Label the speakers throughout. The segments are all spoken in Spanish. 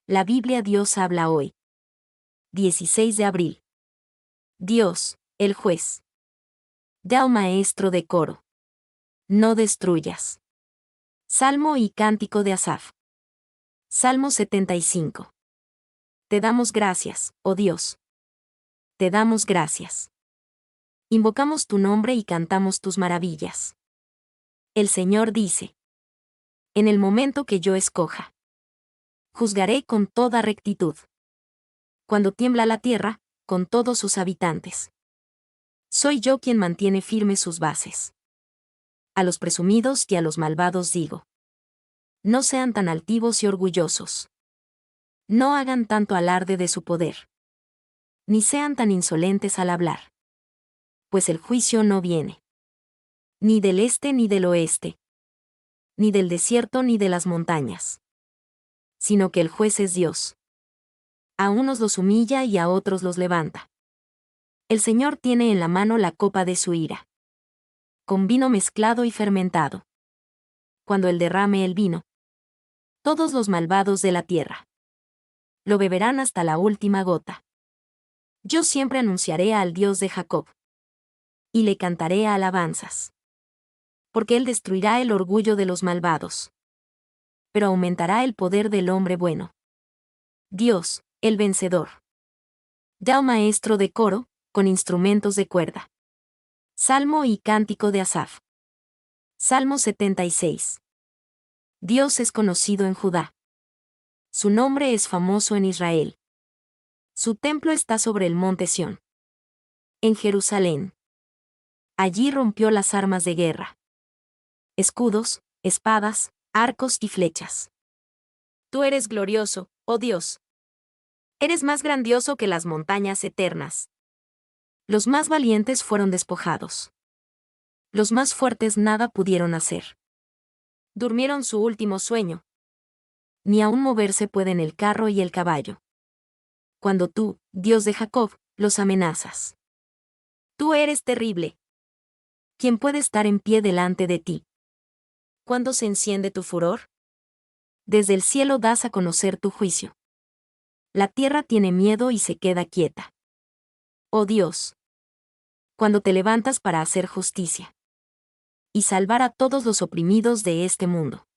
Speaker 1: La Biblia Dios habla hoy. 16 de abril. Dios, el juez. Da maestro de coro. No destruyas. Salmo y cántico de Asaf. Salmo 75. Te damos gracias, oh Dios. Te damos gracias. Invocamos tu nombre y cantamos tus maravillas. El Señor dice: en el momento que yo escoja, juzgaré con toda rectitud. Cuando tiembla la tierra, con todos sus habitantes. Soy yo quien mantiene firmes sus bases. A los presumidos y a los malvados digo: no sean tan altivos y orgullosos. No hagan tanto alarde de su poder. Ni sean tan insolentes al hablar. Pues el juicio no viene. Ni del este ni del oeste. Ni del desierto ni de las montañas. Sino que el juez es Dios. A unos los humilla y a otros los levanta. El Señor tiene en la mano la copa de su ira. Con vino mezclado y fermentado. Cuando Él derrame el vino, todos los malvados de la tierra lo beberán hasta la última gota. Yo siempre anunciaré al Dios de Jacob. Y le cantaré alabanzas. Porque Él destruirá el orgullo de los malvados. Pero aumentará el poder del hombre bueno. Dios, el vencedor. Da maestro de coro, con instrumentos de cuerda. Salmo y cántico de Asaf. Salmo 76. Dios es conocido en Judá. Su nombre es famoso en Israel. Su templo está sobre el monte Sión. En Jerusalén. Allí rompió las armas de guerra. Escudos, espadas, arcos y flechas. Tú eres glorioso, oh Dios. Eres más grandioso que las montañas eternas. Los más valientes fueron despojados. Los más fuertes nada pudieron hacer. Durmieron su último sueño. Ni aún moverse pueden el carro y el caballo. Cuando tú, Dios de Jacob, los amenazas. Tú eres terrible. ¿Quién puede estar en pie delante de ti? ¿Cuándo se enciende tu furor? Desde el cielo das a conocer tu juicio. La tierra tiene miedo y se queda quieta. Oh Dios. Cuando te levantas para hacer justicia. Y salvar a todos los oprimidos de este mundo.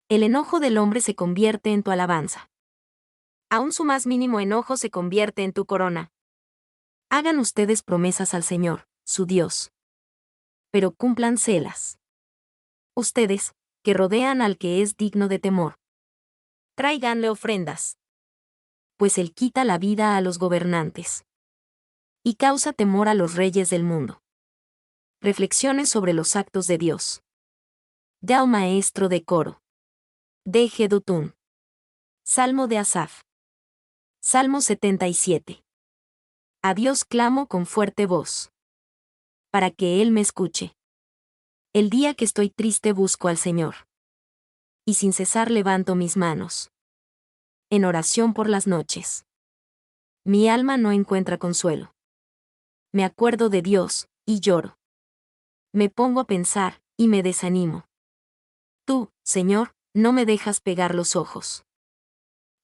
Speaker 1: El enojo del hombre se convierte en tu alabanza. Aún su más mínimo enojo se convierte en tu corona. Hagan ustedes promesas al Señor, su Dios. Pero cúmplanselas. Ustedes, que rodean al que es digno de temor. Tráiganle ofrendas. Pues Él quita la vida a los gobernantes. Y causa temor a los reyes del mundo. Reflexiones sobre los actos de Dios. Da maestro de coro. De Jedutún. Salmo de Asaf. Salmo 77. A Dios clamo con fuerte voz. Para que Él me escuche. El día que estoy triste busco al Señor. Y sin cesar levanto mis manos. En oración por las noches. Mi alma no encuentra consuelo. Me acuerdo de Dios, y lloro. Me pongo a pensar, y me desanimo. Tú, Señor, no me dejas pegar los ojos.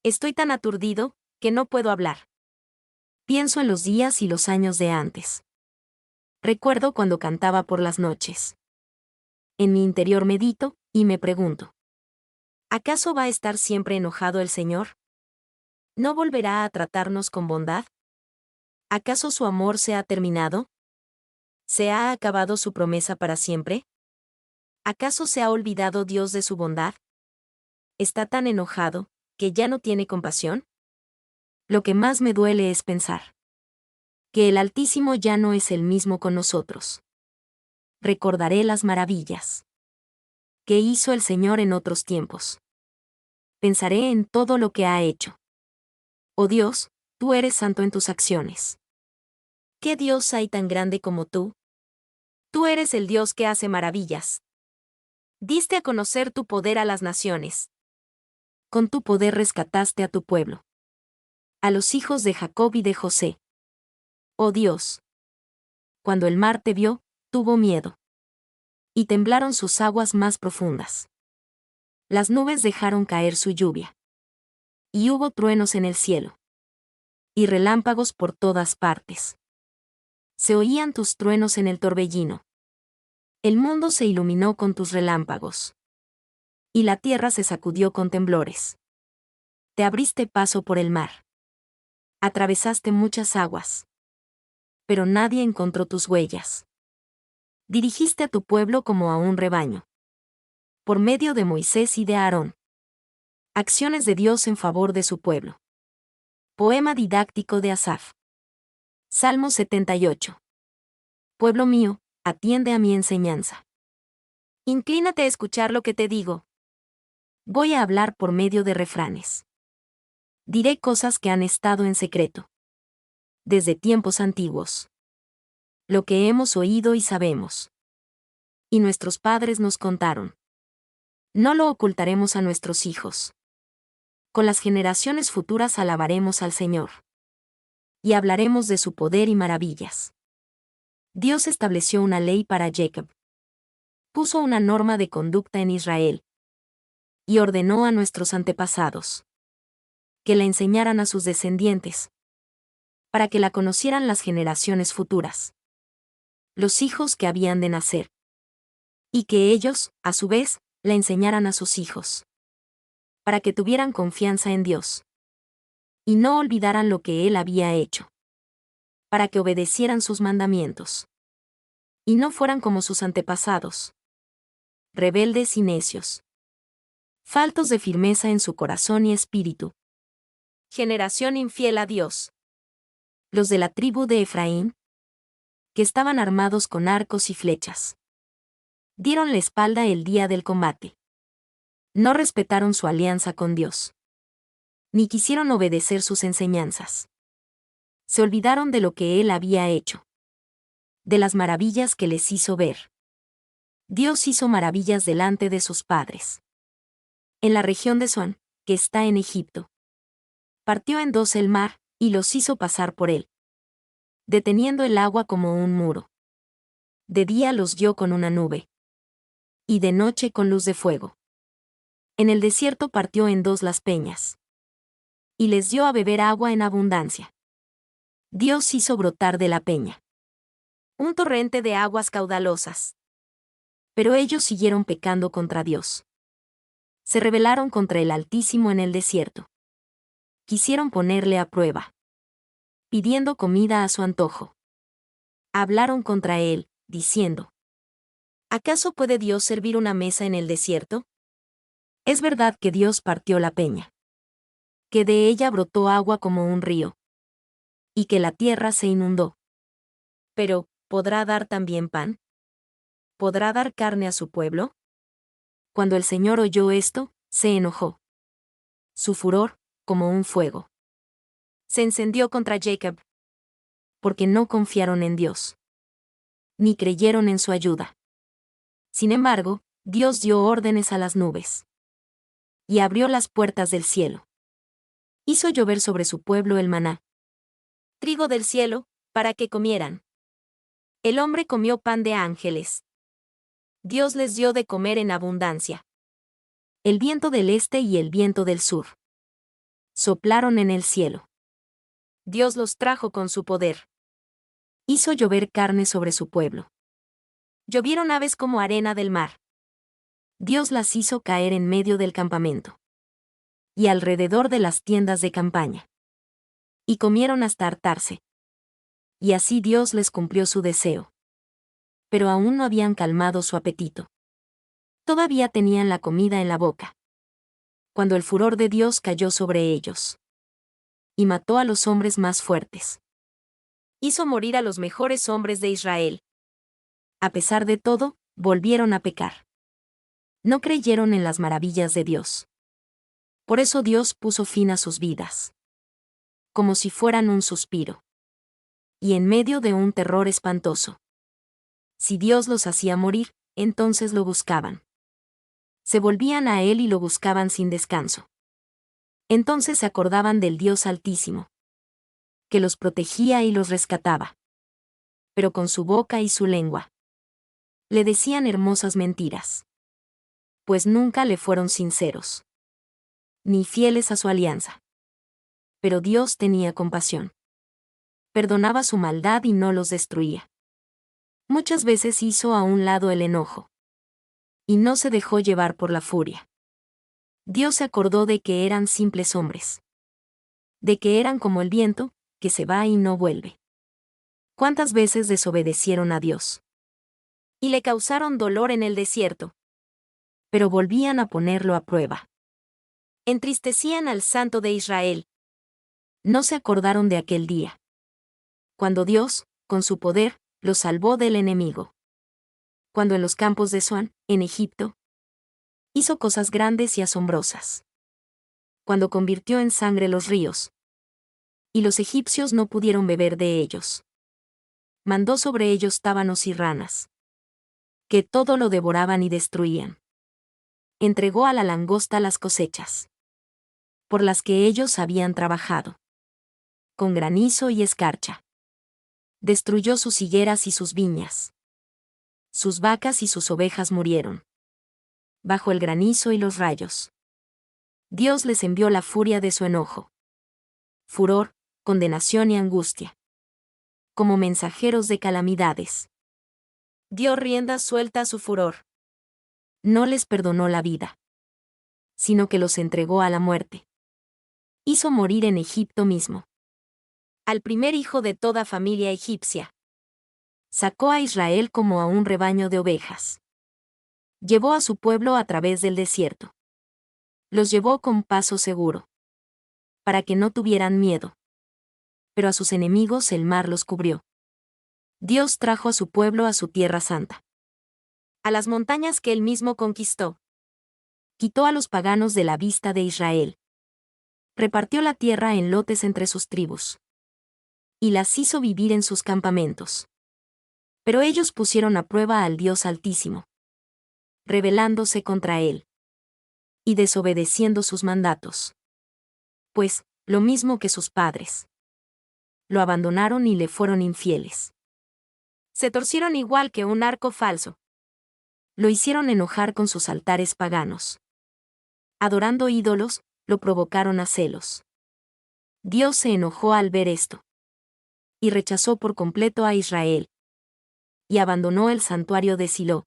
Speaker 1: Estoy tan aturdido, que no puedo hablar. Pienso en los días y los años de antes. Recuerdo cuando cantaba por las noches. En mi interior medito, y me pregunto: ¿acaso va a estar siempre enojado el Señor? ¿No volverá a tratarnos con bondad? ¿Acaso su amor se ha terminado? ¿Se ha acabado su promesa para siempre? ¿Acaso se ha olvidado Dios de su bondad? ¿Está tan enojado, que ya no tiene compasión? Lo que más me duele es pensar que el Altísimo ya no es el mismo con nosotros. Recordaré las maravillas que hizo el Señor en otros tiempos. Pensaré en todo lo que ha hecho. Oh Dios, tú eres santo en tus acciones. ¿Qué Dios hay tan grande como tú? Tú eres el Dios que hace maravillas. Diste a conocer tu poder a las naciones. Con tu poder rescataste a tu pueblo. A los hijos de Jacob y de José. Oh Dios. Cuando el mar te vio, tuvo miedo. Y temblaron sus aguas más profundas. Las nubes dejaron caer su lluvia. Y hubo truenos en el cielo. Y relámpagos por todas partes. Se oían tus truenos en el torbellino. El mundo se iluminó con tus relámpagos. Y la tierra se sacudió con temblores. Te abriste paso por el mar. Atravesaste muchas aguas. Pero nadie encontró tus huellas. Dirigiste a tu pueblo como a un rebaño. Por medio de Moisés y de Aarón. Acciones de Dios en favor de su pueblo. Poema didáctico de Asaf. Salmo 78. Pueblo mío, atiende a mi enseñanza. Inclínate a escuchar lo que te digo. Voy a hablar por medio de refranes. Diré cosas que han estado en secreto. Desde tiempos antiguos. Lo que hemos oído y sabemos. Y nuestros padres nos contaron. No lo ocultaremos a nuestros hijos. Con las generaciones futuras alabaremos al Señor. Y hablaremos de su poder y maravillas. Dios estableció una ley para Jacob. Puso una norma de conducta en Israel. Y ordenó a nuestros antepasados que la enseñaran a sus descendientes, para que la conocieran las generaciones futuras, los hijos que habían de nacer, y que ellos, a su vez, la enseñaran a sus hijos, para que tuvieran confianza en Dios, y no olvidaran lo que Él había hecho, para que obedecieran sus mandamientos, y no fueran como sus antepasados, rebeldes y necios, faltos de firmeza en su corazón y espíritu. Generación infiel a Dios. Los de la tribu de Efraín, que estaban armados con arcos y flechas, dieron la espalda el día del combate. No respetaron su alianza con Dios, ni quisieron obedecer sus enseñanzas. Se olvidaron de lo que Él había hecho, de las maravillas que les hizo ver. Dios hizo maravillas delante de sus padres. En la región de Zoán, que está en Egipto, partió en dos el mar, y los hizo pasar por él, deteniendo el agua como un muro. De día los guió con una nube, y de noche con luz de fuego. En el desierto partió en dos las peñas, y les dio a beber agua en abundancia. Dios hizo brotar de la peña un torrente de aguas caudalosas. Pero ellos siguieron pecando contra Dios. Se rebelaron contra el Altísimo en el desierto. Quisieron ponerle a prueba, pidiendo comida a su antojo. Hablaron contra él, diciendo: ¿acaso puede Dios servir una mesa en el desierto? Es verdad que Dios partió la peña, que de ella brotó agua como un río, y que la tierra se inundó. Pero, ¿podrá dar también pan? ¿Podrá dar carne a su pueblo? Cuando el Señor oyó esto, se enojó. Su furor, como un fuego, se encendió contra Jacob, porque no confiaron en Dios, ni creyeron en su ayuda. Sin embargo, Dios dio órdenes a las nubes, y abrió las puertas del cielo. Hizo llover sobre su pueblo el maná, trigo del cielo, para que comieran. El hombre comió pan de ángeles. Dios les dio de comer en abundancia. El viento del este y el viento del sur soplaron en el cielo. Dios los trajo con su poder. Hizo llover carne sobre su pueblo. Llovieron aves como arena del mar. Dios las hizo caer en medio del campamento y alrededor de las tiendas de campaña. Y comieron hasta hartarse. Y así Dios les cumplió su deseo. Pero aún no habían calmado su apetito. Todavía tenían la comida en la boca, cuando el furor de Dios cayó sobre ellos. Y mató a los hombres más fuertes. Hizo morir a los mejores hombres de Israel. A pesar de todo, volvieron a pecar. No creyeron en las maravillas de Dios. Por eso Dios puso fin a sus vidas, como si fueran un suspiro, y en medio de un terror espantoso. Si Dios los hacía morir, entonces lo buscaban. Se volvían a Él y lo buscaban sin descanso. Entonces se acordaban del Dios Altísimo, que los protegía y los rescataba. Pero con su boca y su lengua le decían hermosas mentiras, pues nunca le fueron sinceros, ni fieles a su alianza. Pero Dios tenía compasión. Perdonaba su maldad y no los destruía. Muchas veces hizo a un lado el enojo. Y no se dejó llevar por la furia. Dios se acordó de que eran simples hombres. De que eran como el viento, que se va y no vuelve. ¿Cuántas veces desobedecieron a Dios? Y le causaron dolor en el desierto. Pero volvían a ponerlo a prueba. Entristecían al Santo de Israel. No se acordaron de aquel día. Cuando Dios, con su poder, los salvó del enemigo. Cuando en los campos de Zoán, en Egipto, hizo cosas grandes y asombrosas. Cuando convirtió en sangre los ríos. Y los egipcios no pudieron beber de ellos. Mandó sobre ellos tábanos y ranas. Que todo lo devoraban y destruían. Entregó a la langosta las cosechas. Por las que ellos habían trabajado. Con granizo y escarcha. Destruyó sus higueras y sus viñas. Sus vacas y sus ovejas murieron. Bajo el granizo y los rayos. Dios les envió la furia de su enojo. Furor, condenación y angustia. Como mensajeros de calamidades. Dio rienda suelta a su furor. No les perdonó la vida. Sino que los entregó a la muerte. Hizo morir en Egipto mismo. Al primer hijo de toda familia egipcia. Sacó a Israel como a un rebaño de ovejas. Llevó a su pueblo a través del desierto. Los llevó con paso seguro. Para que no tuvieran miedo. Pero a sus enemigos el mar los cubrió. Dios trajo a su pueblo a su tierra santa. A las montañas que él mismo conquistó. Quitó a los paganos de la vista de Israel. Repartió la tierra en lotes entre sus tribus. Y las hizo vivir en sus campamentos. Pero ellos pusieron a prueba al Dios Altísimo. Rebelándose contra él. Y desobedeciendo sus mandatos. Pues, lo mismo que sus padres. Lo abandonaron y le fueron infieles. Se torcieron igual que un arco falso. Lo hicieron enojar con sus altares paganos. Adorando ídolos, lo provocaron a celos. Dios se enojó al ver esto. Y rechazó por completo a Israel. Y abandonó el santuario de Silo.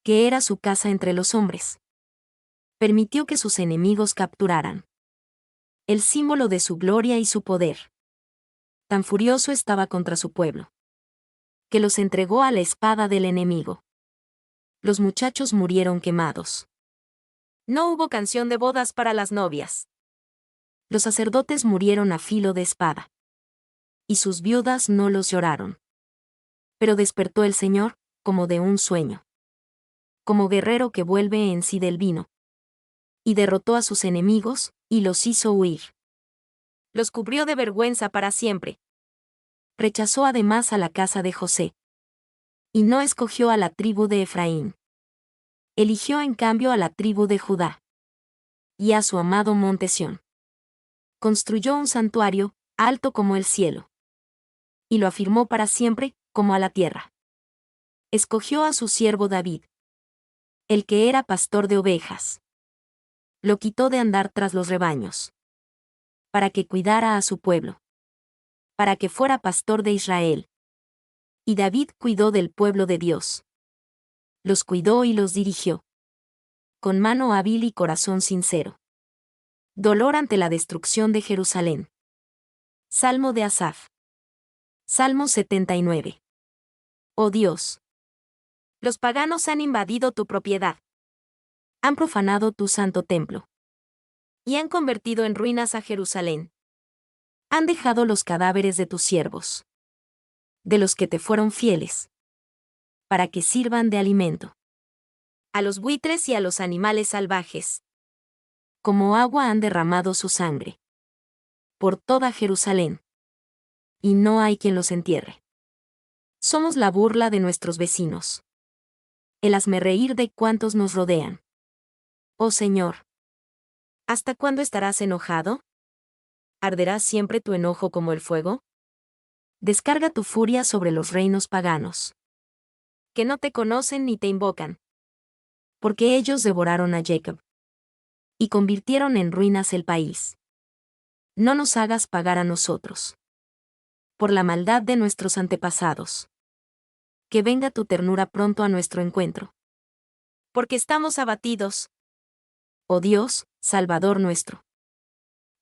Speaker 1: Que era su casa entre los hombres. Permitió que sus enemigos capturaran. El símbolo de su gloria y su poder. Tan furioso estaba contra su pueblo. Que los entregó a la espada del enemigo. Los muchachos murieron quemados. No hubo canción de bodas para las novias. Los sacerdotes murieron a filo de espada. Y sus viudas no los lloraron. Pero despertó el Señor, como de un sueño. Como guerrero que vuelve en sí del vino. Y derrotó a sus enemigos, y los hizo huir. Los cubrió de vergüenza para siempre. Rechazó además a la casa de José. Y no escogió a la tribu de Efraín. Eligió en cambio a la tribu de Judá. Y a su amado monte Sión. Construyó un santuario, alto como el cielo. Y lo afirmó para siempre, como a la tierra. Escogió a su siervo David. El que era pastor de ovejas. Lo quitó de andar tras los rebaños. Para que cuidara a su pueblo. Para que fuera pastor de Israel. Y David cuidó del pueblo de Dios. Los cuidó y los dirigió. Con mano hábil y corazón sincero. Dolor ante la destrucción de Jerusalén. Salmo de Asaf. Salmo 79. Oh Dios. Los paganos han invadido tu propiedad. Han profanado tu santo templo. Y han convertido en ruinas a Jerusalén. Han dejado los cadáveres de tus siervos. De los que te fueron fieles. Para que sirvan de alimento. A los buitres y a los animales salvajes. Como agua han derramado su sangre. Por toda Jerusalén. Y no hay quien los entierre. Somos la burla de nuestros vecinos. El hazmerreír de cuantos nos rodean. Oh Señor. ¿Hasta cuándo estarás enojado? ¿Arderá siempre tu enojo como el fuego? Descarga tu furia sobre los reinos paganos. Que no te conocen ni te invocan. Porque ellos devoraron a Jacob. Y convirtieron en ruinas el país. No nos hagas pagar a nosotros por la maldad de nuestros antepasados. Que venga tu ternura pronto a nuestro encuentro. Porque estamos abatidos. Oh Dios, Salvador nuestro.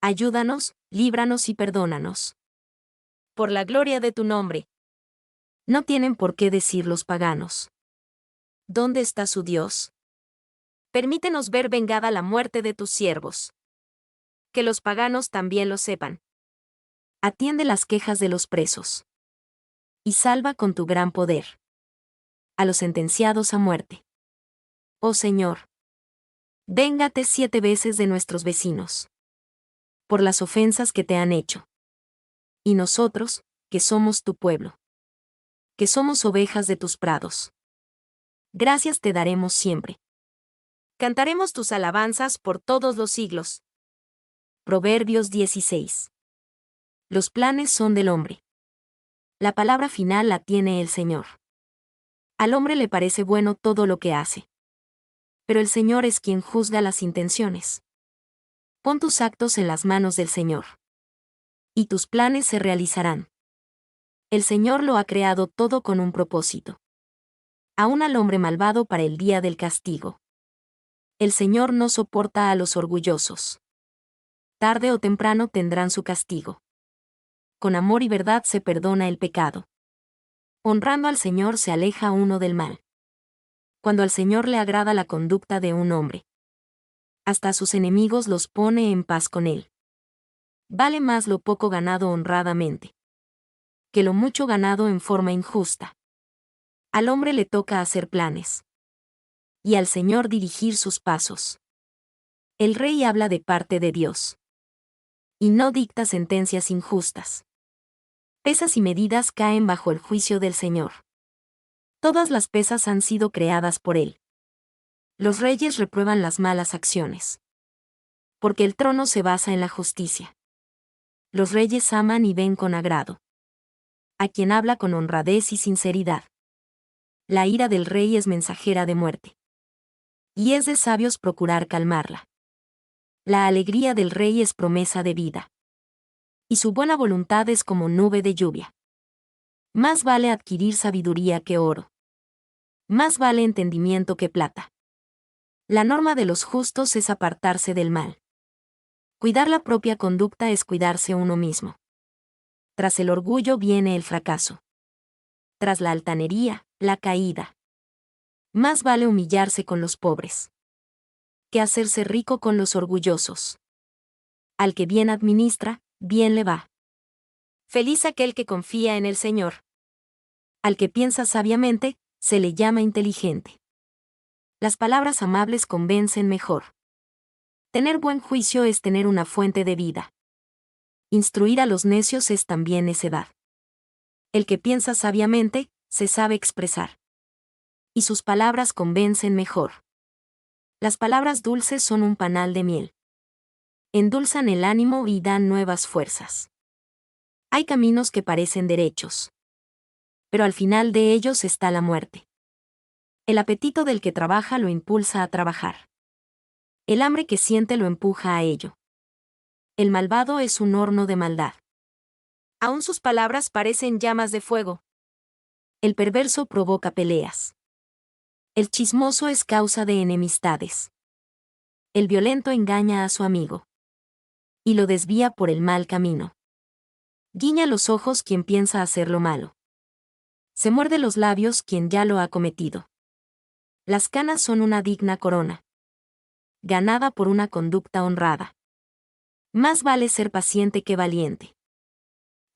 Speaker 1: Ayúdanos, líbranos y perdónanos. Por la gloria de tu nombre. No tienen por qué decir los paganos. ¿Dónde está su Dios? Permítenos ver vengada la muerte de tus siervos. Que los paganos también lo sepan. Atiende las quejas de los presos. Y salva con tu gran poder a los sentenciados a muerte. Oh Señor, véngate 7 veces de nuestros vecinos por las ofensas que te han hecho. Y nosotros, que somos tu pueblo, que somos ovejas de tus prados, gracias te daremos siempre. Cantaremos tus alabanzas por todos los siglos. Proverbios 16. Los planes son del hombre. La palabra final la tiene el Señor. Al hombre le parece bueno todo lo que hace. Pero el Señor es quien juzga las intenciones. Pon tus actos en las manos del Señor. Y tus planes se realizarán. El Señor lo ha creado todo con un propósito. Aún al hombre malvado para el día del castigo. El Señor no soporta a los orgullosos. Tarde o temprano tendrán su castigo. Con amor y verdad se perdona el pecado. Honrando al Señor se aleja uno del mal. Cuando al Señor le agrada la conducta de un hombre, hasta a sus enemigos los pone en paz con él. Vale más lo poco ganado honradamente que lo mucho ganado en forma injusta. Al hombre le toca hacer planes y al Señor dirigir sus pasos. El rey habla de parte de Dios y no dicta sentencias injustas. Pesas y medidas caen bajo el juicio del Señor. Todas las pesas han sido creadas por Él. Los reyes reprueban las malas acciones. Porque el trono se basa en la justicia. Los reyes aman y ven con agrado a quien habla con honradez y sinceridad. La ira del rey es mensajera de muerte. Y es de sabios procurar calmarla. La alegría del rey es promesa de vida. Y su buena voluntad es como nube de lluvia. Más vale adquirir sabiduría que oro. Más vale entendimiento que plata. La norma de los justos es apartarse del mal. Cuidar la propia conducta es cuidarse uno mismo. Tras el orgullo viene el fracaso. Tras la altanería, la caída. Más vale humillarse con los pobres que hacerse rico con los orgullosos. Al que bien administra, bien le va. Feliz aquel que confía en el Señor. Al que piensa sabiamente, se le llama inteligente. Las palabras amables convencen mejor. Tener buen juicio es tener una fuente de vida. Instruir a los necios es también necedad. El que piensa sabiamente, se sabe expresar. Y sus palabras convencen mejor. Las palabras dulces son un panal de miel. Endulzan el ánimo y dan nuevas fuerzas. Hay caminos que parecen derechos. Pero al final de ellos está la muerte. El apetito del que trabaja lo impulsa a trabajar. El hambre que siente lo empuja a ello. El malvado es un horno de maldad. Aún sus palabras parecen llamas de fuego. El perverso provoca peleas. El chismoso es causa de enemistades. El violento engaña a su amigo. Y lo desvía por el mal camino. Guiña los ojos quien piensa hacer lo malo. Se muerde los labios quien ya lo ha cometido. Las canas son una digna corona, ganada por una conducta honrada. Más vale ser paciente que valiente.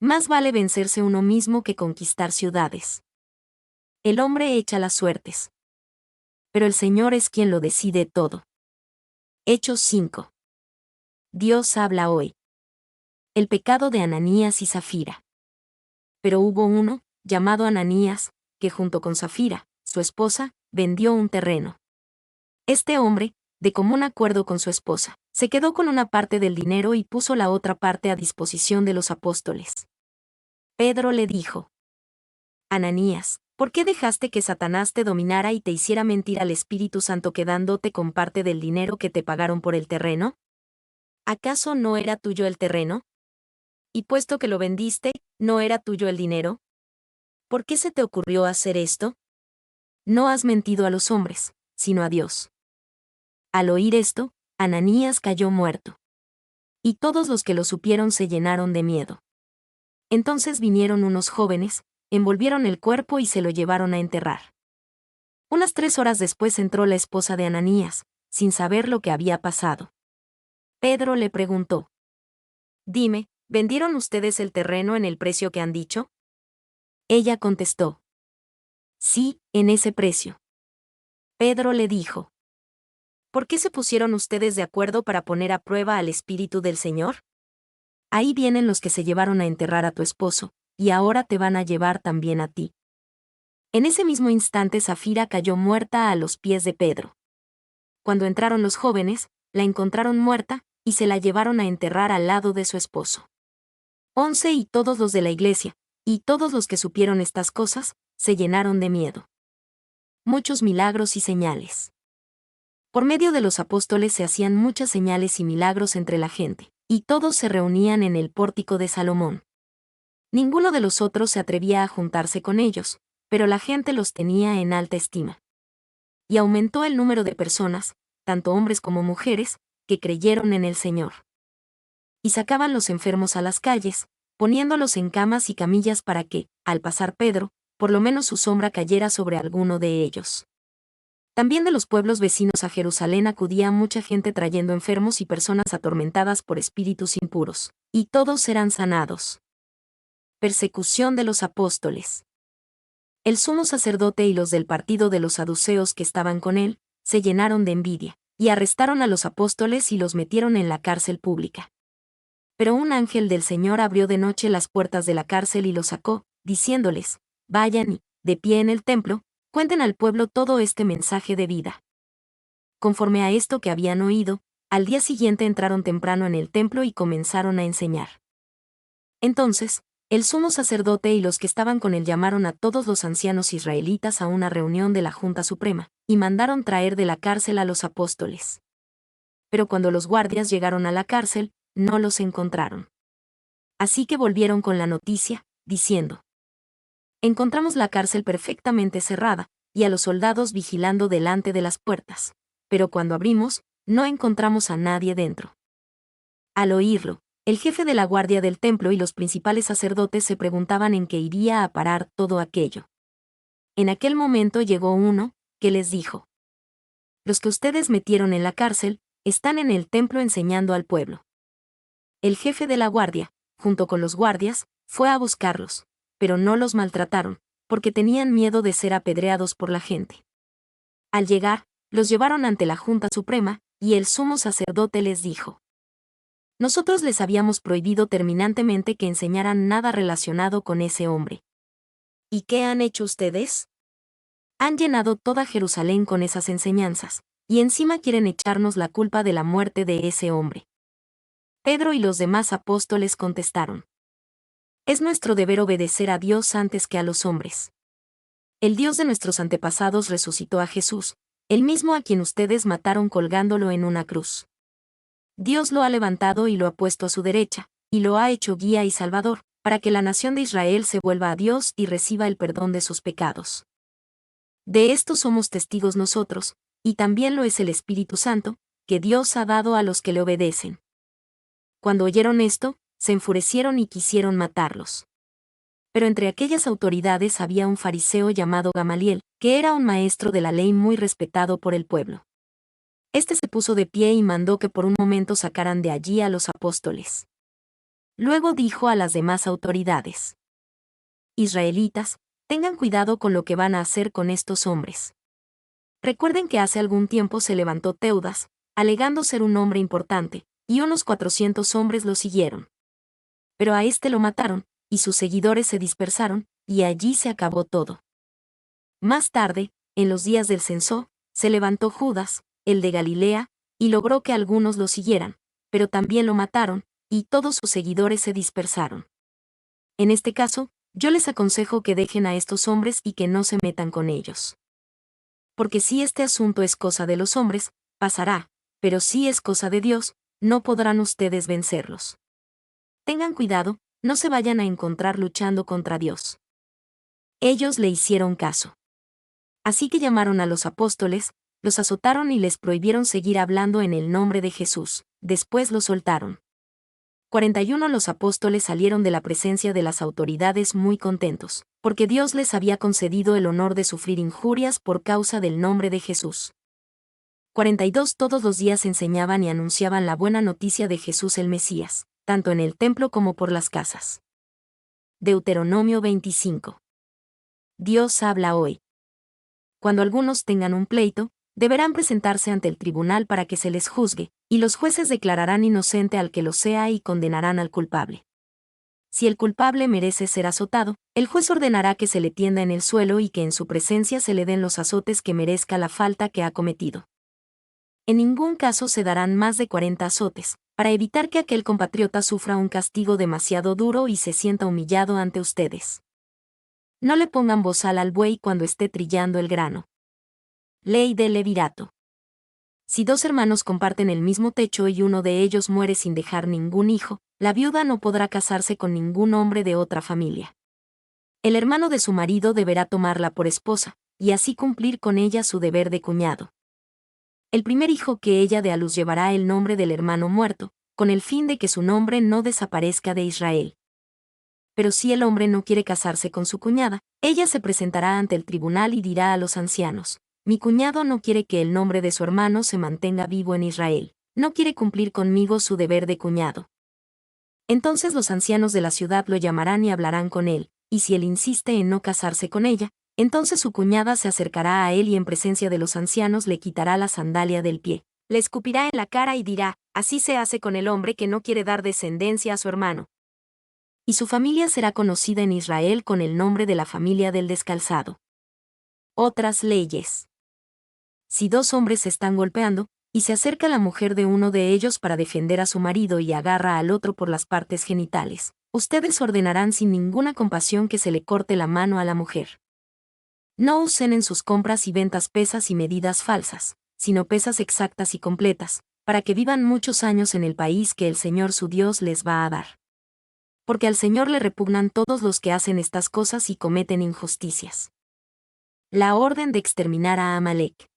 Speaker 1: Más vale vencerse uno mismo que conquistar ciudades. El hombre echa las suertes. Pero el Señor es quien lo decide todo. Hechos 5. Dios habla hoy. El pecado de Ananías y Zafira. Pero hubo uno, llamado Ananías, que junto con Zafira, su esposa, vendió un terreno. Este hombre, de común acuerdo con su esposa, se quedó con una parte del dinero y puso la otra parte a disposición de los apóstoles. Pedro le dijo: Ananías, ¿por qué dejaste que Satanás te dominara y te hiciera mentir al Espíritu Santo quedándote con parte del dinero que te pagaron por el terreno? ¿Acaso no era tuyo el terreno? Y puesto que lo vendiste, ¿no era tuyo el dinero? ¿Por qué se te ocurrió hacer esto? No has mentido a los hombres, sino a Dios. Al oír esto, Ananías cayó muerto. Y todos los que lo supieron se llenaron de miedo. Entonces vinieron unos jóvenes, envolvieron el cuerpo y se lo llevaron a enterrar. Unas 3 horas después entró la esposa de Ananías, sin saber lo que había pasado. Pedro le preguntó: Dime, ¿vendieron ustedes el terreno en el precio que han dicho? Ella contestó: Sí, en ese precio. Pedro le dijo: ¿Por qué se pusieron ustedes de acuerdo para poner a prueba al Espíritu del Señor? Ahí vienen los que se llevaron a enterrar a tu esposo, y ahora te van a llevar también a ti. En ese mismo instante Safira cayó muerta a los pies de Pedro. Cuando entraron los jóvenes, la encontraron muerta, y se la llevaron a enterrar al lado de su esposo. 11 Y todos los de la iglesia, y todos los que supieron estas cosas, se llenaron de miedo. Muchos milagros y señales. Por medio de los apóstoles se hacían muchas señales y milagros entre la gente, y todos se reunían en el pórtico de Salomón. Ninguno de los otros se atrevía a juntarse con ellos, pero la gente los tenía en alta estima. Y aumentó el número de personas, tanto hombres como mujeres, que creyeron en el Señor. Y sacaban los enfermos a las calles, poniéndolos en camas y camillas para que, al pasar Pedro, por lo menos su sombra cayera sobre alguno de ellos. También de los pueblos vecinos a Jerusalén acudía mucha gente trayendo enfermos y personas atormentadas por espíritus impuros, y todos eran sanados. Persecución de los apóstoles. El sumo sacerdote y los del partido de los saduceos que estaban con él, se llenaron de envidia, y arrestaron a los apóstoles y los metieron en la cárcel pública. Pero un ángel del Señor abrió de noche las puertas de la cárcel y los sacó, diciéndoles: Vayan y, de pie en el templo, cuenten al pueblo todo este mensaje de vida. Conforme a esto que habían oído, al día siguiente entraron temprano en el templo y comenzaron a enseñar. Entonces, el sumo sacerdote y los que estaban con él llamaron a todos los ancianos israelitas a una reunión de la Junta Suprema, y mandaron traer de la cárcel a los apóstoles. Pero cuando los guardias llegaron a la cárcel, no los encontraron. Así que volvieron con la noticia, diciendo: Encontramos la cárcel perfectamente cerrada, y a los soldados vigilando delante de las puertas, pero cuando abrimos, no encontramos a nadie dentro. Al oírlo, el jefe de la guardia del templo y los principales sacerdotes se preguntaban en qué iría a parar todo aquello. En aquel momento llegó uno, que les dijo: Los que ustedes metieron en la cárcel, están en el templo enseñando al pueblo. El jefe de la guardia, junto con los guardias, fue a buscarlos, pero no los maltrataron, porque tenían miedo de ser apedreados por la gente. Al llegar, los llevaron ante la Junta Suprema, y el sumo sacerdote les dijo: Nosotros les habíamos prohibido terminantemente que enseñaran nada relacionado con ese hombre. ¿Y qué han hecho ustedes? Han llenado toda Jerusalén con esas enseñanzas, y encima quieren echarnos la culpa de la muerte de ese hombre. Pedro y los demás apóstoles contestaron: Es nuestro deber obedecer a Dios antes que a los hombres. El Dios de nuestros antepasados resucitó a Jesús, el mismo a quien ustedes mataron colgándolo en una cruz. Dios lo ha levantado y lo ha puesto a su derecha, y lo ha hecho guía y salvador, para que la nación de Israel se vuelva a Dios y reciba el perdón de sus pecados. De esto somos testigos nosotros, y también lo es el Espíritu Santo, que Dios ha dado a los que le obedecen. Cuando oyeron esto, se enfurecieron y quisieron matarlos. Pero entre aquellas autoridades había un fariseo llamado Gamaliel, que era un maestro de la ley muy respetado por el pueblo. Este se puso de pie y mandó que por un momento sacaran de allí a los apóstoles. Luego dijo a las demás autoridades: Israelitas, tengan cuidado con lo que van a hacer con estos hombres. Recuerden que hace algún tiempo se levantó Teudas, alegando ser un hombre importante, y unos 400 hombres lo siguieron. Pero a este lo mataron, y sus seguidores se dispersaron, y allí se acabó todo. Más tarde, en los días del censo, se levantó Judas, el de Galilea, y logró que algunos lo siguieran, pero también lo mataron, y todos sus seguidores se dispersaron. En este caso, yo les aconsejo que dejen a estos hombres y que no se metan con ellos. Porque si este asunto es cosa de los hombres, pasará, pero si es cosa de Dios, no podrán ustedes vencerlos. Tengan cuidado, no se vayan a encontrar luchando contra Dios. Ellos le hicieron caso. Así que llamaron a los apóstoles, los azotaron y les prohibieron seguir hablando en el nombre de Jesús. Después los soltaron. 41 Los apóstoles salieron de la presencia de las autoridades muy contentos, porque Dios les había concedido el honor de sufrir injurias por causa del nombre de Jesús. 42 Todos los días enseñaban y anunciaban la buena noticia de Jesús el Mesías, tanto en el templo como por las casas. Deuteronomio 25. Dios habla hoy. Cuando algunos tengan un pleito, deberán presentarse ante el tribunal para que se les juzgue, y los jueces declararán inocente al que lo sea y condenarán al culpable. Si el culpable merece ser azotado, el juez ordenará que se le tienda en el suelo y que en su presencia se le den los azotes que merezca la falta que ha cometido. En ningún caso se darán más de 40 azotes, para evitar que aquel compatriota sufra un castigo demasiado duro y se sienta humillado ante ustedes. No le pongan bozal al buey cuando esté trillando el grano. Ley del levirato. Si dos hermanos comparten el mismo techo y uno de ellos muere sin dejar ningún hijo, la viuda no podrá casarse con ningún hombre de otra familia. El hermano de su marido deberá tomarla por esposa, y así cumplir con ella su deber de cuñado. El primer hijo que ella dé a luz llevará el nombre del hermano muerto, con el fin de que su nombre no desaparezca de Israel. Pero si el hombre no quiere casarse con su cuñada, ella se presentará ante el tribunal y dirá a los ancianos: mi cuñado no quiere que el nombre de su hermano se mantenga vivo en Israel, no quiere cumplir conmigo su deber de cuñado. Entonces los ancianos de la ciudad lo llamarán y hablarán con él, y si él insiste en no casarse con ella, entonces su cuñada se acercará a él y en presencia de los ancianos le quitará la sandalia del pie, le escupirá en la cara y dirá: así se hace con el hombre que no quiere dar descendencia a su hermano. Y su familia será conocida en Israel con el nombre de la familia del descalzado. Otras leyes. Si dos hombres se están golpeando, y se acerca la mujer de uno de ellos para defender a su marido y agarra al otro por las partes genitales, ustedes ordenarán sin ninguna compasión que se le corte la mano a la mujer. No usen en sus compras y ventas pesas y medidas falsas, sino pesas exactas y completas, para que vivan muchos años en el país que el Señor su Dios les va a dar. Porque al Señor le repugnan todos los que hacen estas cosas y cometen injusticias. La orden de exterminar a Amalec.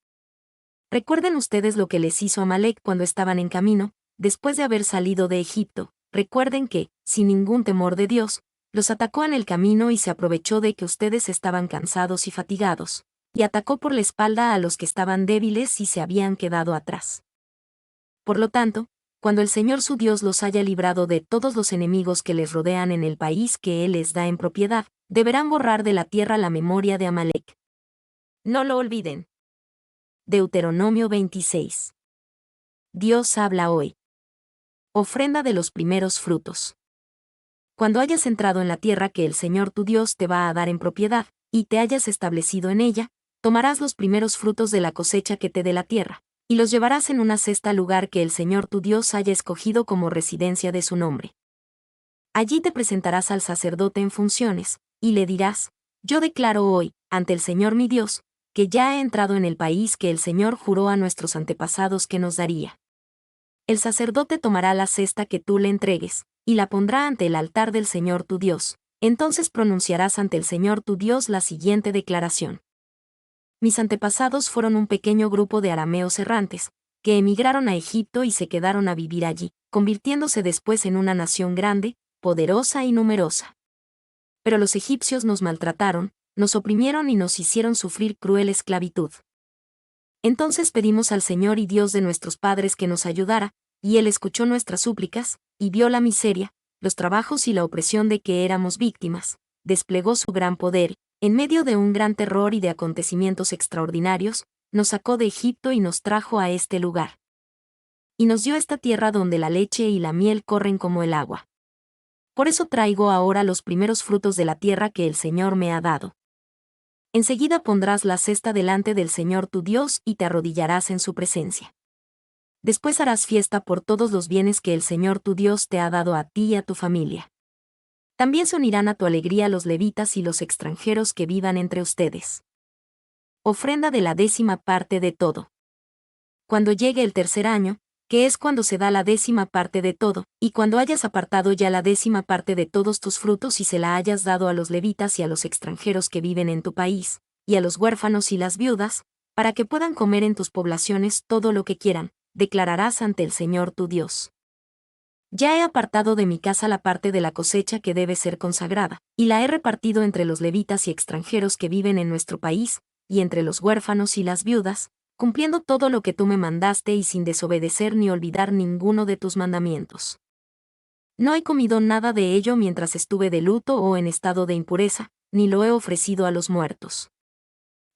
Speaker 1: Recuerden ustedes lo que les hizo Amalec cuando estaban en camino, después de haber salido de Egipto. Recuerden que, sin ningún temor de Dios, los atacó en el camino y se aprovechó de que ustedes estaban cansados y fatigados, y atacó por la espalda a los que estaban débiles y se habían quedado atrás. Por lo tanto, cuando el Señor su Dios los haya librado de todos los enemigos que les rodean en el país que Él les da en propiedad, deberán borrar de la tierra la memoria de Amalec. No lo olviden. Deuteronomio 26. Dios habla hoy. Ofrenda de los primeros frutos. Cuando hayas entrado en la tierra que el Señor tu Dios te va a dar en propiedad, y te hayas establecido en ella, tomarás los primeros frutos de la cosecha que te dé la tierra, y los llevarás en una cesta al lugar que el Señor tu Dios haya escogido como residencia de su nombre. Allí te presentarás al sacerdote en funciones, y le dirás: yo declaro hoy, ante el Señor mi Dios, que ya he entrado en el país que el Señor juró a nuestros antepasados que nos daría. El sacerdote tomará la cesta que tú le entregues, y la pondrá ante el altar del Señor tu Dios. Entonces pronunciarás ante el Señor tu Dios la siguiente declaración: mis antepasados fueron un pequeño grupo de arameos errantes, que emigraron a Egipto y se quedaron a vivir allí, convirtiéndose después en una nación grande, poderosa y numerosa. Pero los egipcios nos maltrataron, nos oprimieron y nos hicieron sufrir cruel esclavitud. Entonces pedimos al Señor y Dios de nuestros padres que nos ayudara, y Él escuchó nuestras súplicas, y vio la miseria, los trabajos y la opresión de que éramos víctimas, desplegó su gran poder, en medio de un gran terror y de acontecimientos extraordinarios, nos sacó de Egipto y nos trajo a este lugar. Y nos dio esta tierra donde la leche y la miel corren como el agua. Por eso traigo ahora los primeros frutos de la tierra que el Señor me ha dado. Enseguida pondrás la cesta delante del Señor tu Dios y te arrodillarás en su presencia. Después harás fiesta por todos los bienes que el Señor tu Dios te ha dado a ti y a tu familia. También se unirán a tu alegría los levitas y los extranjeros que vivan entre ustedes. Ofrenda de la 10ª parte de todo. Cuando llegue el tercer año, que es cuando se da la 10ª parte de todo, y cuando hayas apartado ya la 10ª parte de todos tus frutos y se la hayas dado a los levitas y a los extranjeros que viven en tu país, y a los huérfanos y las viudas, para que puedan comer en tus poblaciones todo lo que quieran, declararás ante el Señor tu Dios. Ya he apartado de mi casa la parte de la cosecha que debe ser consagrada, y la he repartido entre los levitas y extranjeros que viven en nuestro país, y entre los huérfanos y las viudas, cumpliendo todo lo que tú me mandaste y sin desobedecer ni olvidar ninguno de tus mandamientos. No he comido nada de ello mientras estuve de luto o en estado de impureza, ni lo he ofrecido a los muertos.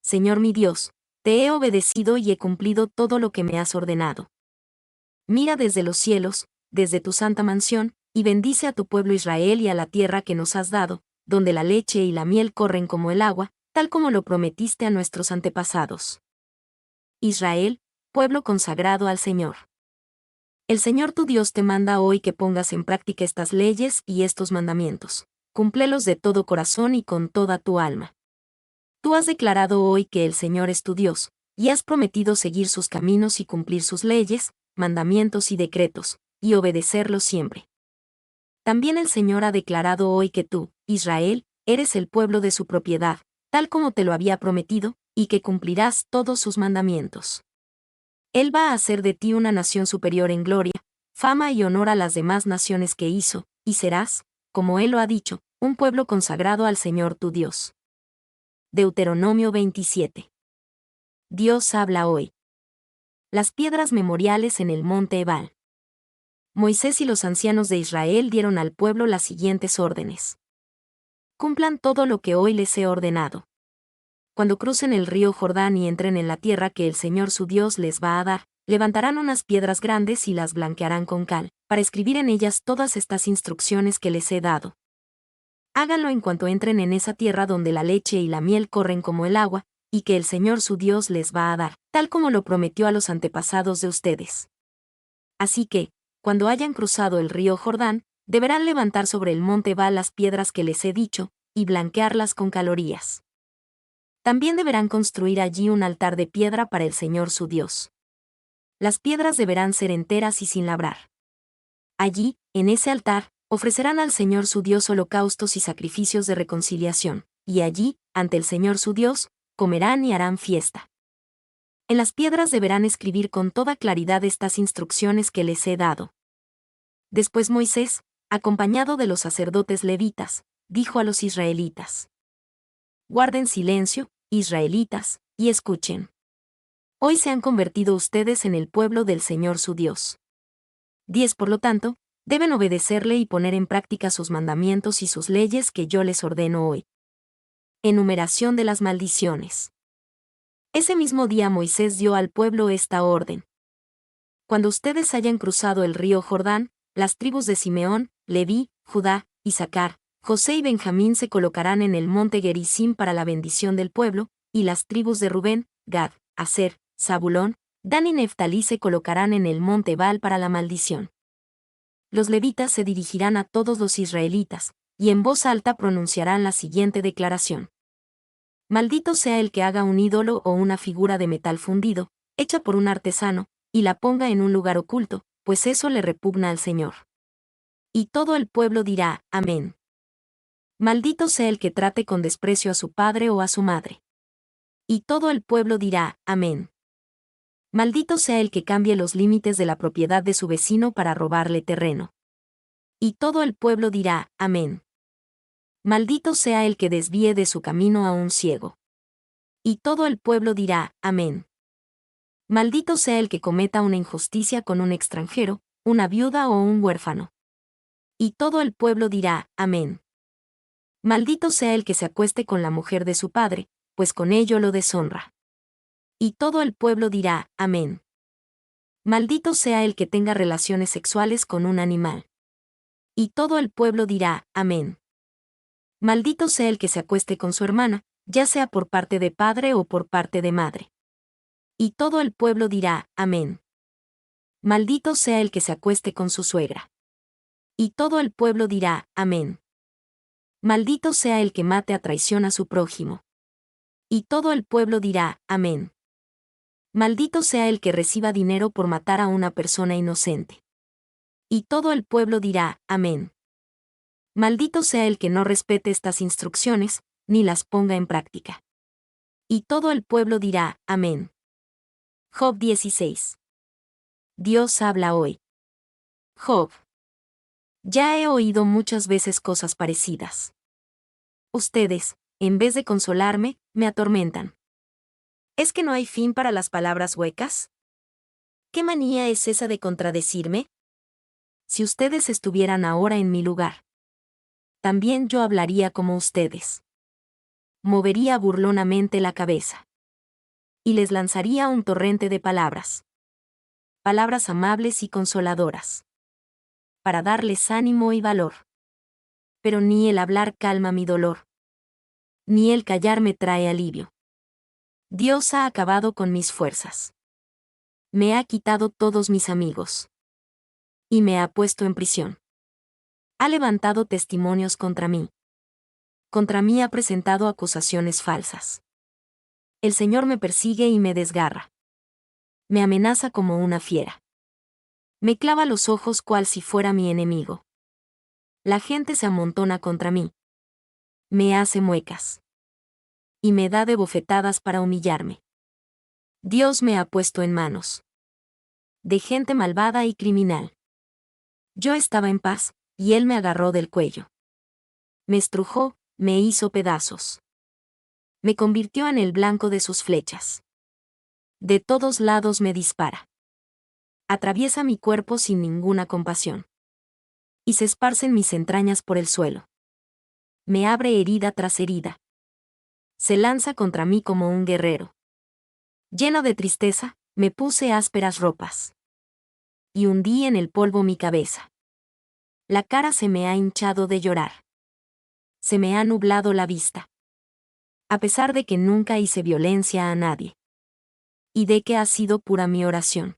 Speaker 1: Señor mi Dios, te he obedecido y he cumplido todo lo que me has ordenado. Mira desde los cielos, desde tu santa mansión, y bendice a tu pueblo Israel y a la tierra que nos has dado, donde la leche y la miel corren como el agua, tal como lo prometiste a nuestros antepasados. Israel, pueblo consagrado al Señor. El Señor tu Dios te manda hoy que pongas en práctica estas leyes y estos mandamientos. Cúmplelos de todo corazón y con toda tu alma. Tú has declarado hoy que el Señor es tu Dios, y has prometido seguir sus caminos y cumplir sus leyes, mandamientos y decretos, y obedecerlos siempre. También el Señor ha declarado hoy que tú, Israel, eres el pueblo de su propiedad, tal como te lo había prometido, y que cumplirás todos sus mandamientos. Él va a hacer de ti una nación superior en gloria, fama y honor a las demás naciones que hizo, y serás, como Él lo ha dicho, un pueblo consagrado al Señor tu Dios. Deuteronomio 27. Dios habla hoy. Las piedras memoriales en el monte Ebal. Moisés y los ancianos de Israel dieron al pueblo las siguientes órdenes. Cumplan todo lo que hoy les he ordenado. Cuando crucen el río Jordán y entren en la tierra que el Señor su Dios les va a dar, levantarán unas piedras grandes y las blanquearán con cal, para escribir en ellas todas estas instrucciones que les he dado. Háganlo en cuanto entren en esa tierra donde la leche y la miel corren como el agua, y que el Señor su Dios les va a dar, tal como lo prometió a los antepasados de ustedes. Así que, cuando hayan cruzado el río Jordán, deberán levantar sobre el monte Ebal las piedras que les he dicho, y blanquearlas con calorías. También deberán construir allí un altar de piedra para el Señor su Dios. Las piedras deberán ser enteras y sin labrar. Allí, en ese altar, ofrecerán al Señor su Dios holocaustos y sacrificios de reconciliación, y allí, ante el Señor su Dios, comerán y harán fiesta. En las piedras deberán escribir con toda claridad estas instrucciones que les he dado. Después Moisés, acompañado de los sacerdotes levitas, dijo a los israelitas: Guarden silencio, israelitas, y escuchen. Hoy se han convertido ustedes en el pueblo del Señor su Dios. 10 Por lo tanto, deben obedecerle y poner en práctica sus mandamientos y sus leyes que yo les ordeno hoy. Enumeración de las maldiciones. Ese mismo día Moisés dio al pueblo esta orden. Cuando ustedes hayan cruzado el río Jordán, las tribus de Simeón, Leví, Judá, Isaacar, José y Benjamín se colocarán en el monte Gerizim para la bendición del pueblo, y las tribus de Rubén, Gad, Aser, Zabulón, Dan y Neftalí se colocarán en el monte Ebal para la maldición. Los levitas se dirigirán a todos los israelitas, y en voz alta pronunciarán la siguiente declaración. Maldito sea el que haga un ídolo o una figura de metal fundido, hecha por un artesano, y la ponga en un lugar oculto, pues eso le repugna al Señor. Y todo el pueblo dirá, amén. Maldito sea el que trate con desprecio a su padre o a su madre. Y todo el pueblo dirá, amén. Maldito sea el que cambie los límites de la propiedad de su vecino para robarle terreno. Y todo el pueblo dirá, amén. Maldito sea el que desvíe de su camino a un ciego. Y todo el pueblo dirá, amén. Maldito sea el que cometa una injusticia con un extranjero, una viuda o un huérfano. Y todo el pueblo dirá, amén. Maldito sea el que se acueste con la mujer de su padre, pues con ello lo deshonra. Y todo el pueblo dirá, amén. Maldito sea el que tenga relaciones sexuales con un animal. Y todo el pueblo dirá, amén. Maldito sea el que se acueste con su hermana, ya sea por parte de padre o por parte de madre. Y todo el pueblo dirá, amén. Maldito sea el que se acueste con su suegra. Y todo el pueblo dirá, amén. Maldito sea el que mate a traición a su prójimo. Y todo el pueblo dirá, amén. Maldito sea el que reciba dinero por matar a una persona inocente. Y todo el pueblo dirá, amén. Maldito sea el que no respete estas instrucciones, ni las ponga en práctica. Y todo el pueblo dirá, amén. Job 16. Dios habla hoy. Job. Ya he oído muchas veces cosas parecidas. Ustedes, en vez de consolarme, me atormentan. ¿Es que no hay fin para las palabras huecas? ¿Qué manía es esa de contradecirme? Si ustedes estuvieran ahora en mi lugar, también yo hablaría como ustedes. Movería burlonamente la cabeza. Y les lanzaría un torrente de palabras. Palabras amables y consoladoras. Para darles ánimo y valor. Pero ni el hablar calma mi dolor. Ni el callar me trae alivio. Dios ha acabado con mis fuerzas. Me ha quitado todos mis amigos. Y me ha puesto en prisión. Ha levantado testimonios contra mí. Contra mí ha presentado acusaciones falsas. El Señor me persigue y me desgarra. Me amenaza como una fiera. Me clava los ojos cual si fuera mi enemigo. La gente se amontona contra mí. Me hace muecas. Y me da de bofetadas para humillarme. Dios me ha puesto en manos de gente malvada y criminal. Yo estaba en paz, y Él me agarró del cuello. Me estrujó, me hizo pedazos. Me convirtió en el blanco de sus flechas. De todos lados me dispara. Atraviesa mi cuerpo sin ninguna compasión. Y se esparcen mis entrañas por el suelo. Me abre herida tras herida. Se lanza contra mí como un guerrero. Lleno de tristeza, me puse ásperas ropas. Y hundí en el polvo mi cabeza. La cara se me ha hinchado de llorar. Se me ha nublado la vista. A pesar de que nunca hice violencia a nadie. Y de que ha sido pura mi oración.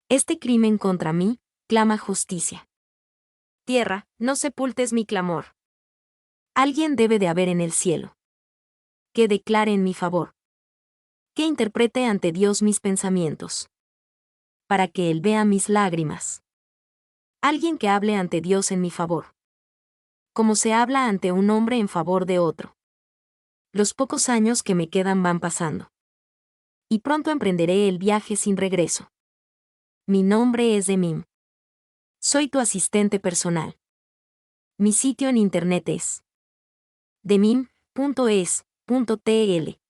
Speaker 1: Este crimen contra mí, clama justicia. Tierra, no sepultes mi clamor. Alguien debe de haber en el cielo. Que declare en mi favor. Que interprete ante Dios mis pensamientos. Para que Él vea mis lágrimas. Alguien que hable ante Dios en mi favor. Como se habla ante un hombre en favor de otro. Los pocos años que me quedan van pasando. Y pronto emprenderé el viaje sin regreso. Mi nombre es Demim. Soy tu asistente personal. Mi sitio en internet es demim.es.tl